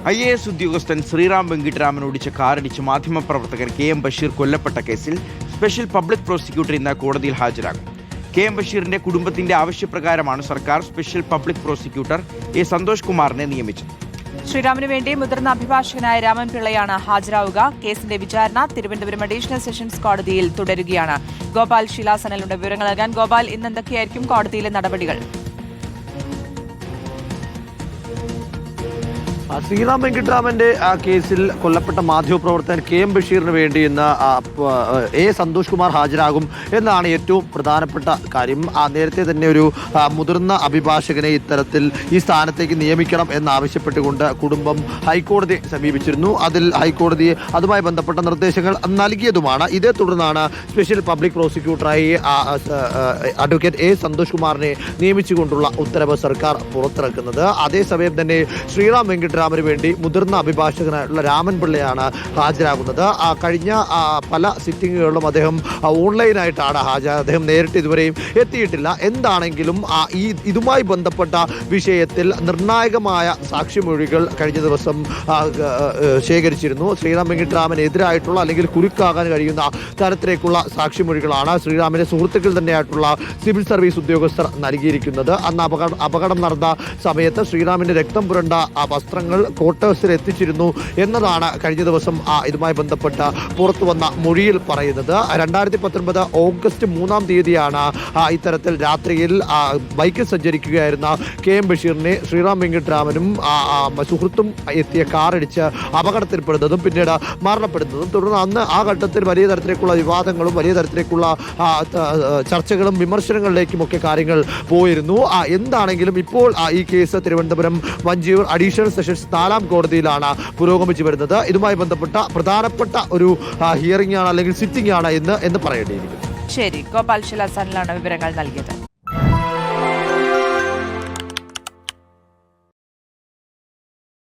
IAS ഉദ്യോഗസ്ഥൻ ശ്രീറാം വെങ്കിട്ടരാമൻ ഓടിച്ച കാറിടിച്ച് മാധ്യമപ്രവർത്തകൻ KM ബഷീർ കൊല്ലപ്പെട്ട കേസിൽ സ്പെഷ്യൽ പബ്ലിക് പ്രോസിക്യൂട്ടർ ഇന്ന് കോടതിയിൽ ഹാജരാകും. KM ബഷീറിന്റെ കുടുംബത്തിന്റെ ആവശ്യപ്രകാരമാണ് സർക്കാർ സ്പെഷ്യൽ പബ്ലിക് പ്രോസിക്യൂട്ടർ സന്തോഷ് കുമാറിനെ നിയമിച്ചത്. ശ്രീറാമിന് വേണ്ടി മുതിർന്ന അഭിഭാഷകനായ രാമൻ പിള്ളയാണ് ഹാജരാവുക. കേസിന്റെ വിചാരണ തിരുവനന്തപുരം അഡീഷണൽ സെഷൻസ് കോടതിയിൽ തുടരുകയാണ്. ഗോപാൽ ശിലാസനലുടെ വിവരങ്ങൾ നൽകാൻ. ഗോപാൽ, ഇന്ന് എന്തൊക്കെയായിരിക്കും കോടതിയിലെ നടപടികൾ? ശ്രീറാം വെങ്കിട്ടരാമന്റെ കേസിൽ കൊല്ലപ്പെട്ട മാധ്യമപ്രവർത്തകൻ KM ബഷീറിന് വേണ്ടി ഇന്ന് സന്തോഷ് കുമാർ ഹാജരാകും എന്നാണ് ഏറ്റവും പ്രധാനപ്പെട്ട കാര്യം. നേരത്തെ തന്നെ ഒരു മുതിർന്ന അഭിഭാഷകനെ ഇത്തരത്തിൽ ഈ സ്ഥാനത്തേക്ക് നിയമിക്കണം എന്നാവശ്യപ്പെട്ടുകൊണ്ട് കുടുംബം ഹൈക്കോടതിയെ സമീപിച്ചിരുന്നു. അതിൽ ഹൈക്കോടതി അതുമായി ബന്ധപ്പെട്ട നിർദ്ദേശങ്ങൾ നൽകിയതുമാണ്. ഇതേ തുടർന്നാണ് സ്പെഷ്യൽ പബ്ലിക് പ്രോസിക്യൂട്ടറായി അഡ്വക്കേറ്റ് സന്തോഷ് കുമാറിനെ നിയമിച്ചുകൊണ്ടുള്ള ഉത്തരവ് സർക്കാർ പുറത്തിറക്കുന്നത്. അതേസമയം തന്നെ ശ്രീറാം വെങ്കിട്ടരാമന് വേണ്ടി മുതിർന്ന അഭിഭാഷകനായിട്ടുള്ള രാമൻ പിള്ളയാണ് ഹാജരാകുന്നത്. കഴിഞ്ഞ പല സിറ്റിങ്ങുകളിലും അദ്ദേഹം ഓൺലൈനായിട്ടാണ് അദ്ദേഹം നേരിട്ട് ഇതുവരെയും എത്തിയിട്ടില്ല. എന്താണെങ്കിലും ഇതുമായി ബന്ധപ്പെട്ട വിഷയത്തിൽ നിർണായകമായ സാക്ഷിമൊഴികൾ കഴിഞ്ഞ ദിവസം ശേഖരിച്ചിരുന്നു. ശ്രീറാം വെങ്കിട്ടരാമനെതിരായിട്ടുള്ള അല്ലെങ്കിൽ കുരുക്കാകാൻ കഴിയുന്ന തരത്തിലേക്കുള്ള സാക്ഷിമൊഴികളാണ് ശ്രീറാമിന്റെ സുഹൃത്തുക്കൾ തന്നെയായിട്ടുള്ള സിവിൽ സർവീസ് ഉദ്യോഗസ്ഥർ നൽകിയിരിക്കുന്നത്. അന്ന് അപകടം നടന്ന സമയത്ത് ശ്രീറാമിന്റെ രക്തം പുരണ്ട വസ്ത്രങ്ങൾ ക്വാർട്ടേഴ്സിൽ എത്തിച്ചിരുന്നു എന്നതാണ് കഴിഞ്ഞ ദിവസം ഇതുമായി ബന്ധപ്പെട്ട പുറത്തു വന്ന മൊഴിയിൽ പറയുന്നത്. 2019 ഓഗസ്റ്റ് 3-ാം തീയതിയാണ് ഇത്തരത്തിൽ രാത്രിയിൽ ബൈക്കിൽ സഞ്ചരിക്കുകയായിരുന്ന KM ബഷീറിനെ ശ്രീറാം വെങ്കിട്ടരാമനും സുഹൃത്തും എത്തിയ കാറിടിച്ച് അപകടത്തിൽപ്പെടുന്നതും പിന്നീട് മരണപ്പെടുന്നതും. തുടർന്ന് അന്ന് ആ ഘട്ടത്തിൽ വലിയ തരത്തിലേക്കുള്ള വിവാദങ്ങളും വലിയ തരത്തിലേക്കുള്ള ചർച്ചകളും വിമർശനങ്ങളിലേക്കുമൊക്കെ കാര്യങ്ങൾ പോയിരുന്നു. എന്താണെങ്കിലും ഇപ്പോൾ ഈ case Thiruvananthapuram Vanchiyoor additional sessions 4-ാം കോടതിയിലാണ് പുരോഗമിച്ചു വരുന്നത്. ഇതുമായി ബന്ധപ്പെട്ട പ്രധാനപ്പെട്ട ഒരു ഹിയറിംഗ് ആണ് അല്ലെങ്കിൽ സിറ്റിംഗ് ആണ് എന്ന് പറയേണ്ടിയിരിക്കുന്നു. ശരി, ഗോപാൽ ശിലാസനിലാണ് വിവരങ്ങൾ നൽകിയത്.